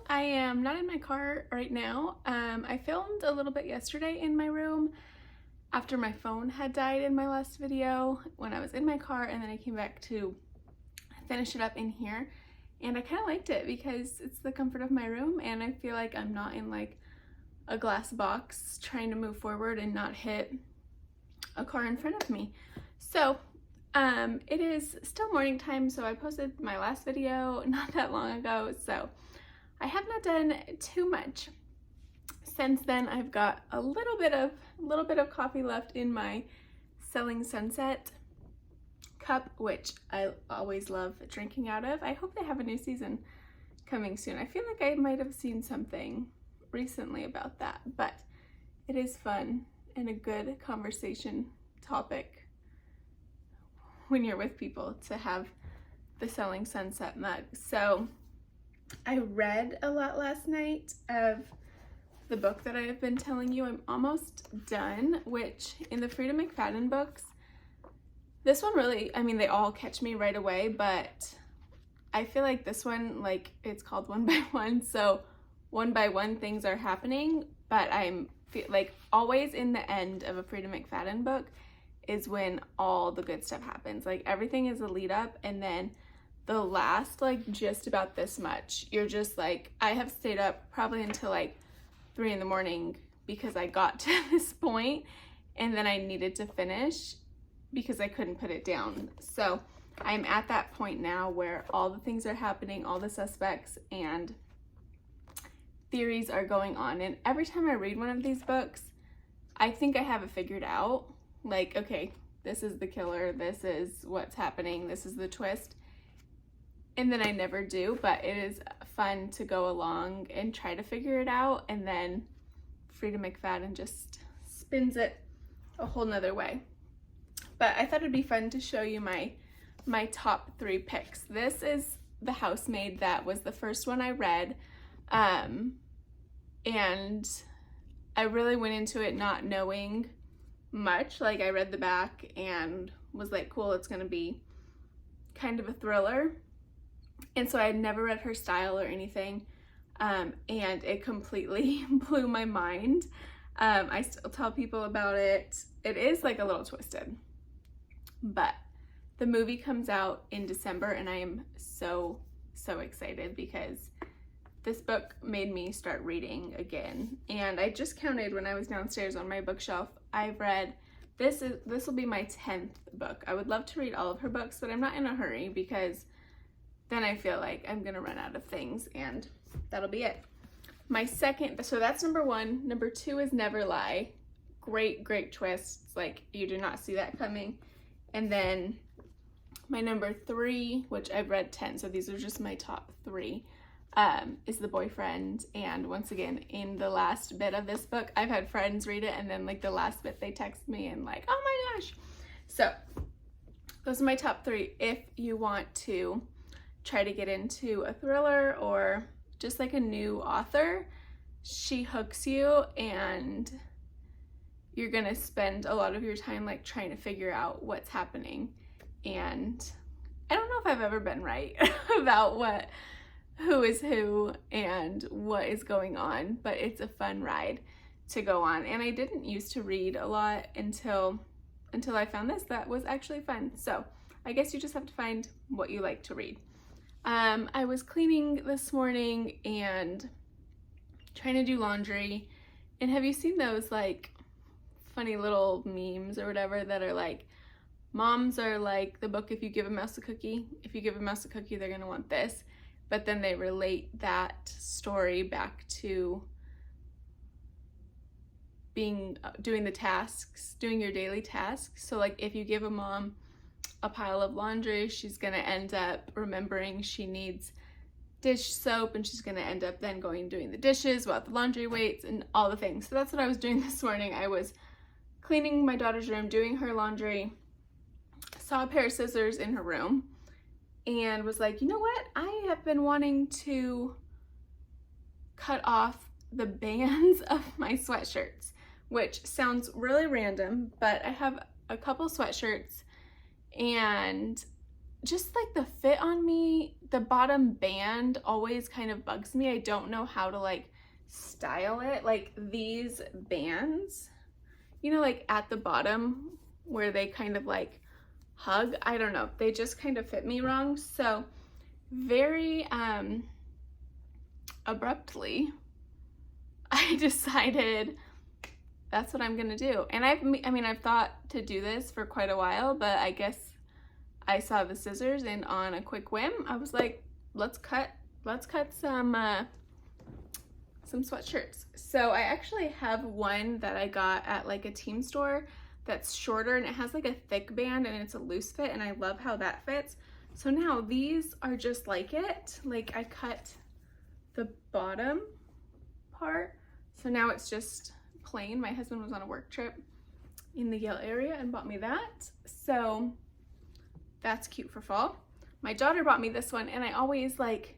I am not in my car right now. I filmed a little bit yesterday in my room after my phone had died in my last video when I was in my car, and then I came back to finish it up in here. And I kind of liked it because it's the comfort of my room and I feel like I'm not in like a glass box trying to move forward and not hit a car in front of me. So it is still morning time, so I posted my last video not that long ago, so I have not done too much since then. I've got a little bit of coffee left in my Selling Sunset cup, which I always love drinking out of. I hope they have a new season coming soon. I feel like I might have seen something recently about that, but it is fun and a good conversation topic when you're with people to have the Selling Sunset mug. So I read a lot last night of the book that I have been telling you. I'm almost done, which in the Frida McFadden books, this one really, I mean, they all catch me right away, but I feel like this one, like, it's called One by One, so one by one things are happening, but I'm like always in the end of a Frida McFadden book is when all the good stuff happens. Like everything is a lead up, and then the last like just about this much, you're just like, I have stayed up probably until like 3 in the morning because I got to this point and then I needed to finish because I couldn't put it down. So I'm at that point now where all the things are happening, all the suspects and theories are going on, and every time I read one of these books I think I have it figured out. Like, okay, this is the killer, this is what's happening, this is the twist, and then I never do. But it is fun to go along and try to figure it out, and then Frida McFadden just spins it a whole nother way. But I thought it'd be fun to show you my top 3 picks. This is The Housemaid. That was the first one I read, and I really went into it not knowing much. Like, I read the back and was like, cool, it's gonna be kind of a thriller, and so I had never read her style or anything, and it completely blew my mind. I still tell people about it. It is like a little twisted, but the movie comes out in December and I am so excited because this book made me start reading again. And I just counted when I was downstairs on my bookshelf. I've read, this will be my 10th book. I would love to read all of her books, but I'm not in a hurry because then I feel like I'm gonna run out of things and that'll be it. My second, so that's number 1. Number 2 is Never Lie. Great twists. Like, you do not see that coming. And then my number 3, which I've read 10, so these are just my top 3, is The Boyfriend. And once again, in the last bit of this book, I've had friends read it, and then like the last bit they text me and like, oh my gosh. So those are my top 3. If you want to try to get into a thriller or just like a new author, she hooks you and you're gonna spend a lot of your time like trying to figure out what's happening. And I don't know if I've ever been right about who is who and what is going on, but it's a fun ride to go on. And I didn't used to read a lot until I found this that was actually fun. So I guess you just have to find what you like to read. I was cleaning this morning and trying to do laundry, and have you seen those like funny little memes or whatever that are like, moms are like the book if you give a mouse a cookie. If you give a mouse a cookie, they're gonna want this. But then they relate that story back to doing the tasks, doing your daily tasks. So like if you give a mom a pile of laundry, she's gonna end up remembering she needs dish soap, and she's gonna end up then going and doing the dishes while the laundry waits and all the things. So that's what I was doing this morning. I was cleaning my daughter's room, doing her laundry, saw a pair of scissors in her room, and was like, you know what? I have been wanting to cut off the bands of my sweatshirts, which sounds really random, but I have a couple sweatshirts and just like the fit on me, the bottom band always kind of bugs me. I don't know how to like style it. Like these bands, you know, like at the bottom where they kind of like hug, I don't know, they just kind of fit me wrong. So very abruptly I decided that's what I'm gonna do. And I've thought to do this for quite a while, but I guess I saw the scissors and on a quick whim, I was like, let's cut some sweatshirts. So I actually have one that I got at like a team store that's shorter and it has like a thick band and it's a loose fit, and I love how that fits. So now these are just like it. Like I cut the bottom part, so now it's just plain. My husband was on a work trip in the Yale area and bought me that. So that's cute for fall. My daughter bought me this one and I always like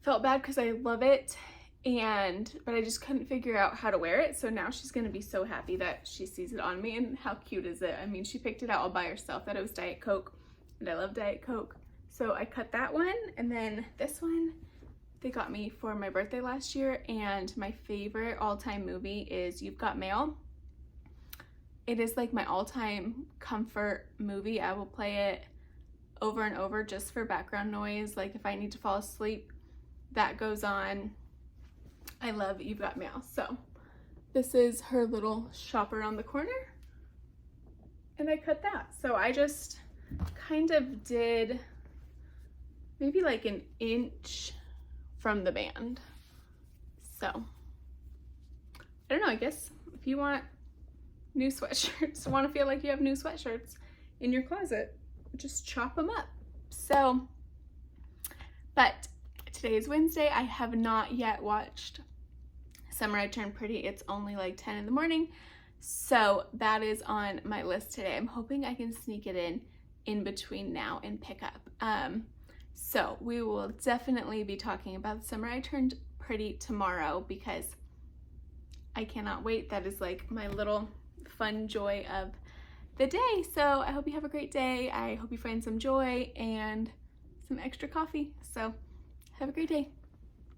felt bad because I love it, but I just couldn't figure out how to wear it. So now she's gonna be so happy that she sees it on me. And how cute is it? I mean, she picked it out all by herself, that it was Diet Coke, and I love Diet Coke. So I cut that one, and then this one they got me for my birthday last year, and my favorite all-time movie is You've Got Mail. It is like my all-time comfort movie. I will play it over and over just for background noise. Like if I need to fall asleep, that goes on. I love You've Got Mail. So this is her little shop around the corner, and I cut that. So I just kind of did maybe like an inch from the band. So I don't know, I guess if you want new sweatshirts, want to feel like you have new sweatshirts in your closet, just chop them up. So, but today is Wednesday. I have not yet watched Summer I Turned Pretty. It's only like 10 in the morning. So that is on my list today. I'm hoping I can sneak it in between now and pick up. So we will definitely be talking about Summer I Turned Pretty tomorrow because I cannot wait. That is like my little fun joy of the day. So I hope you have a great day. I hope you find some joy and some extra coffee. So have a great day.